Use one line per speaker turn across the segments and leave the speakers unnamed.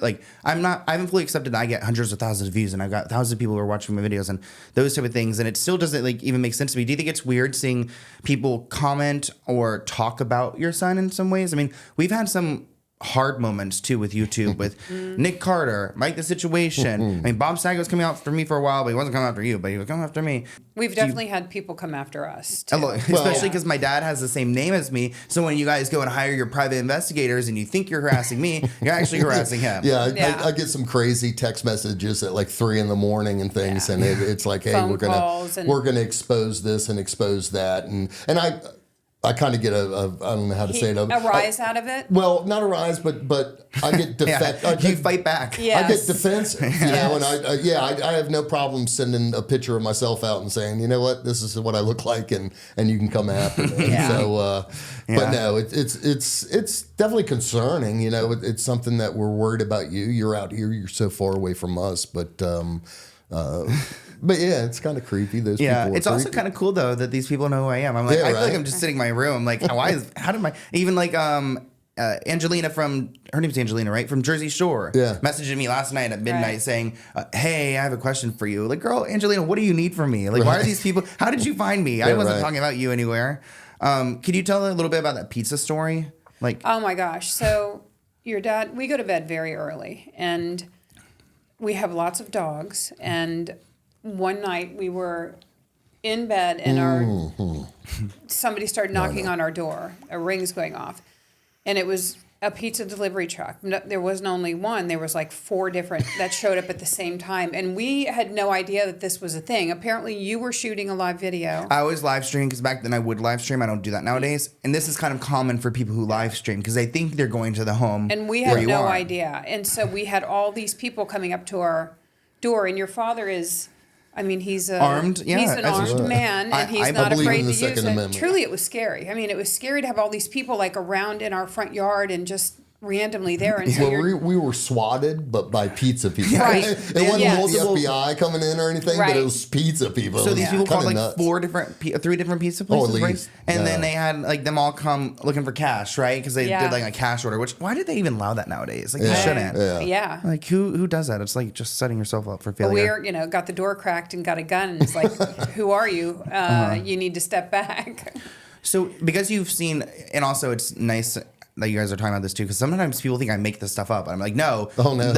like, I haven't fully accepted that I get hundreds of thousands of views and I've got thousands of people who are watching my videos and those type of things. And it still doesn't like even make sense to me. Do you think it's weird seeing people comment or talk about your son in some ways? I mean, we've had some hard moments too with YouTube with Nick Carter, Mike the Situation. I mean, Bob Saget was coming out for me for a while, but he wasn't coming after you, but he was coming after me.
We've definitely had people come after us too.
Especially because my dad has the same name as me. So when you guys go and hire your private investigators and you think you're harassing me, you're actually harassing him.
I get some crazy text messages at like 3 a.m. and things, and it's like, hey, we're gonna expose this and expose that, and I kind of get I don't know how to say it.
A rise out of it?
Well, not a rise, but I get defensive.
You fight back.
Yes.
I get defensive, you know, and I have no problem sending a picture of myself out and saying, you know what, this is what I look like, and you can come after me. So, but no, it's definitely concerning. You know, it's something that we're worried about you. You're out here, you're so far away from us, but yeah, it's kind of creepy. Those people.
It's also kind of cool though that these people know who I am. I'm like, I feel like I'm just sitting in my room. I'm like, how did my even like Angelina her name's Angelina, right? From Jersey Shore. Yeah. Messaging me last night at midnight saying, hey, I have a question for you. Like, girl, Angelina, what do you need from me? Like, why are these people? How did you find me? I wasn't talking about you anywhere. Could you tell a little bit about that pizza story? Like,
oh my gosh. So your dad, we go to bed very early and we have lots of dogs, and one night we were in bed and somebody started knocking on our door. A ring's going off. And it was a pizza delivery truck. There wasn't only one. There was like 4 different that showed up at the same time. And we had no idea that this was a thing. Apparently you were shooting a live video.
I always live stream because back then I would live stream. I don't do that nowadays. And this is kind of common for people who live stream because they think they're going to the home.
And we had no idea. And so we had all these people coming up to our door. And your father is... I mean, he's
armed. Yeah,
he's an armed man, and he's not afraid to use it.
Amendment.
Truly, it was scary. I mean, it was scary to have all these people like around in our front yard and just randomly there. And so
we were swatted, but by pizza people.
Right.
It wasn't the FBI coming in or anything, but it was pizza people.
So these people called like 3 different pizza places, right? And then they had like them all come looking for cash, right? Because they did like a cash order. Which why did they even allow that nowadays? Like they shouldn't.
Yeah.
Like who does that? It's like just setting yourself up for failure.
We're got the door cracked and got a gun. And it's like, who are you? You need to step back.
So because you've seen, and also it's nice that you guys are talking about this too, because sometimes people think I make this stuff up. I'm like, no. Oh no.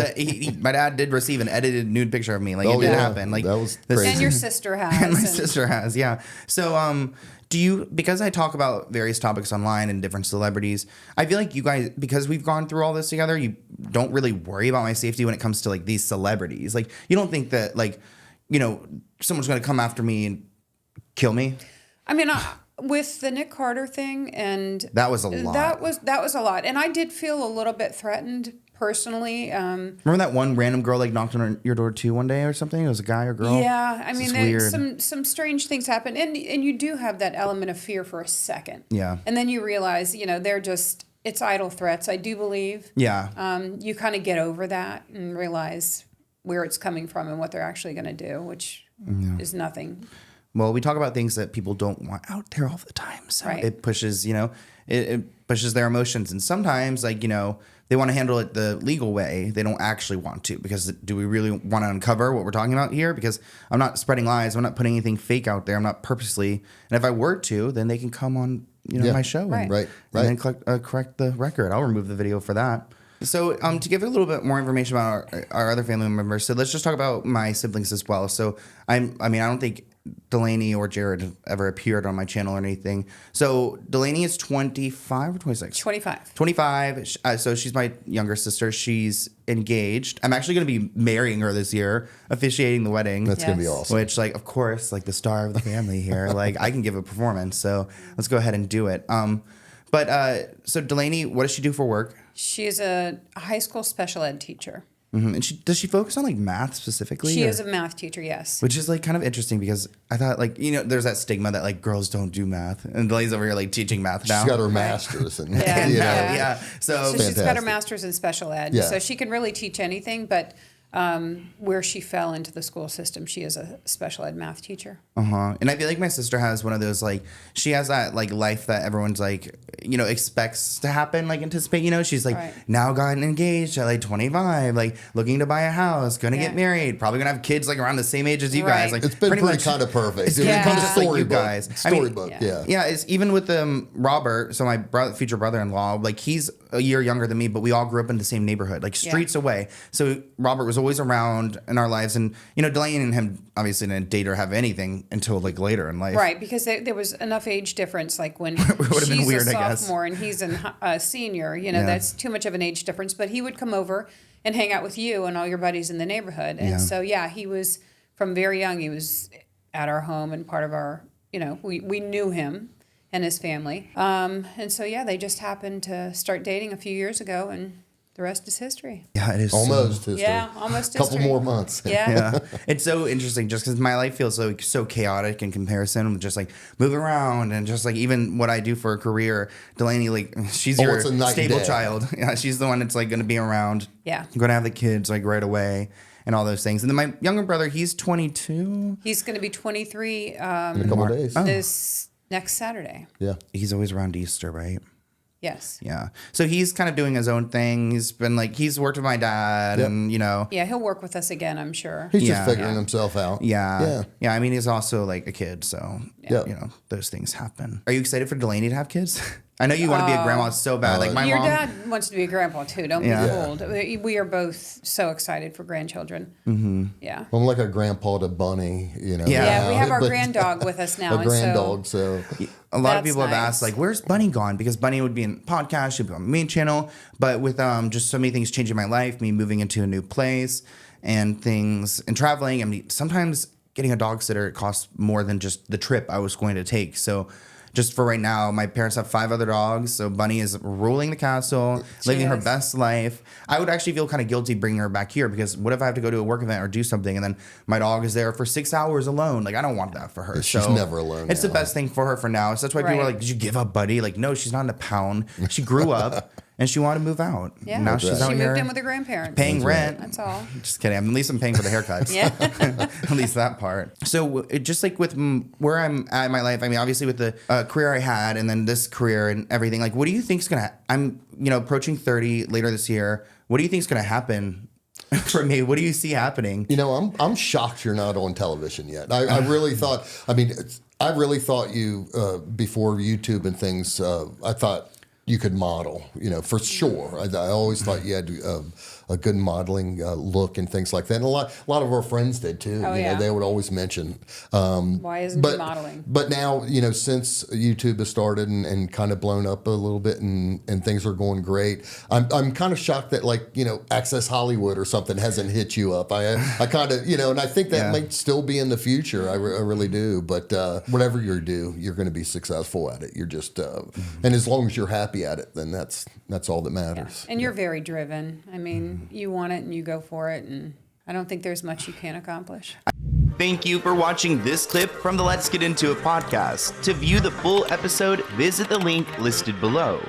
My dad did receive an edited nude picture of me. Like it did happen. Like
that was crazy.
And your sister has.
And my sister has, yeah. So do you, because I talk about various topics online and different celebrities, I feel like you guys, because we've gone through all this together, you don't really worry about my safety when it comes to like these celebrities. Like you don't think that like, someone's going to come after me and kill me? I mean,
with the Nick Carter thing, and
that was a lot.
That was a lot, and I did feel a little bit threatened personally.
Remember that one random girl like knocked on your door too one day or something? It was a guy or girl.
Yeah, I mean, some strange things happen, and you do have that element of fear for a second.
Yeah,
and then you realize, they're just it's idle threats. I do believe.
Yeah.
You kind of get over that and realize where it's coming from and what they're actually going to do, which is nothing.
Well, we talk about things that people don't want out there all the time. So it pushes, it pushes their emotions. And sometimes, like, they want to handle it the legal way. They don't actually want to, because do we really want to uncover what we're talking about here? Because I'm not spreading lies. I'm not putting anything fake out there. I'm not purposely. And if I were to, then they can come on, my show and then correct the record. I'll remove the video for that. So to give a little bit more information about our other family members, so let's just talk about my siblings as well. So I don't think Delaney or Jared have ever appeared on my channel or anything. So Delaney is 25 or 26?
25.
25. So she's my younger sister. She's engaged. I'm actually going to be marrying her this year, officiating the wedding.
That's going to be awesome.
Which, like, of course, like the star of the family here, like I can give a performance. So let's go ahead and do it. So Delaney, what does she do for work?
She's a high school special ed teacher.
Mm-hmm. And does she focus on like math specifically?
She is a math teacher, yes.
Which is like kind of interesting because I thought like, there's that stigma that like girls don't do math. And Delaney's over here like teaching math now.
She's got her master's. And,
yeah.
So
she's got her master's in special ed. Yeah. So she can really teach anything. But where she fell into the school system. She is a special ed math teacher.
And I feel like my sister has one of those, like, she has that, like, life that everyone's, like, you know, expects to happen, like, anticipate, you know? She's, like, now gotten engaged at, like, 25, like, looking to buy a house, gonna get married, probably gonna have kids, like, around the same age as you guys. Like,
it's been pretty kind of perfect.
It's kind of like you guys.
Storybook,
Yeah, it's even with Robert, so my future brother-in-law, like, he's a year younger than me, but we all grew up in the same neighborhood, like, streets away. So Robert was always around in our lives, and, you know, Delaney and him obviously didn't date or have anything until, like, later in life.
Right, because there was enough age difference, like when she's
weird,
a sophomore and he's a senior, you know, that's too much of an age difference. But he would come over and hang out with you and all your buddies in the neighborhood. And so, he was, from very young, he was at our home and part of our, you know, we knew him and his family. And so, they just happened to start dating a few years ago, and the rest is history.
Yeah, it is.
Almost history.
Yeah, almost history.
Couple more months.
Yeah.
It's so interesting just because my life feels so chaotic in comparison. Just like moving around and just like even what I do for a career. Delaney, like she's your stable child. Yeah, she's the one that's like going to be around.
Yeah.
Going to have the kids like right away and all those things. And then my younger brother, he's 22.
He's going to be 23
in a couple of days.
this next Saturday.
Yeah.
He's always around Easter, right?
Yes.
Yeah. So he's kind of doing his own thing. He's worked with my dad and, you know.
Yeah, he'll work with us again, I'm sure.
He's just figuring himself out.
Yeah. I mean, he's also like a kid. So, you know, those things happen. Are you excited for Delaney to have kids? I know you want to be a grandma so bad. Like my
Your
mom.
dad wants to be a grandpa too. Don't be fooled. We are both so excited for grandchildren. Mm-hmm. Yeah.
I'm like a grandpa to Bunny, you know.
Yeah, we have our granddog with us now.
A granddog, so.
A lot of people have asked, like, where's Bunny gone? Because Bunny would be in podcast, she'd be on the main channel. But with just so many things changing my life, me moving into a new place and things and traveling, I mean, sometimes getting a dog sitter, it costs more than just the trip I was going to take. So just for right now, my parents have 5 other dogs. So Bunny is ruling the castle, living her best life. I would actually feel kind of guilty bringing her back here because what if I have to go to a work event or do something and then my dog is there for 6 hours alone? Like, I don't want that for her.
She's never alone.
It's the best thing for her for now. So that's why people are like, did you give up, Buddy? Like, no, she's not in a pound. She grew up. And she wanted to move out.
Yeah.
Now she's out
here. She moved in with her grandparents.
Paying rent.
That's all.
Just kidding. At least I'm paying for the haircuts. Yeah. At least that part. So it just like with where I'm at in my life, I mean, obviously with the career I had and then this career and everything, like what do you think is going to, I'm, you know, approaching 30 later this year. What do you think is going to happen for me? What do you see happening?
You know, I'm shocked you're not on television yet. I really thought, I really thought you, before YouTube and things, I thought, you could model, you know, for sure. I always thought you had a good modeling look and things like that. And a lot of our friends did too.
Oh,
you know, they would always mention.
Why isn't he modeling?
But now, you know, since YouTube has started and kind of blown up a little bit and things are going great, I'm kind of shocked that like, you know, Access Hollywood or something hasn't hit you up. I kind of, you know, and I think that might still be in the future. I really do. But whatever you do, you're going to be successful at it. You're just, and as long as you're happy at it, then that's all that matters.
Yeah. And you're very driven. I mean, you want it and you go for it, and I don't think there's much you can't accomplish.
Thank you for watching this clip from the Let's Get Into It podcast. To view the full episode, visit the link listed below.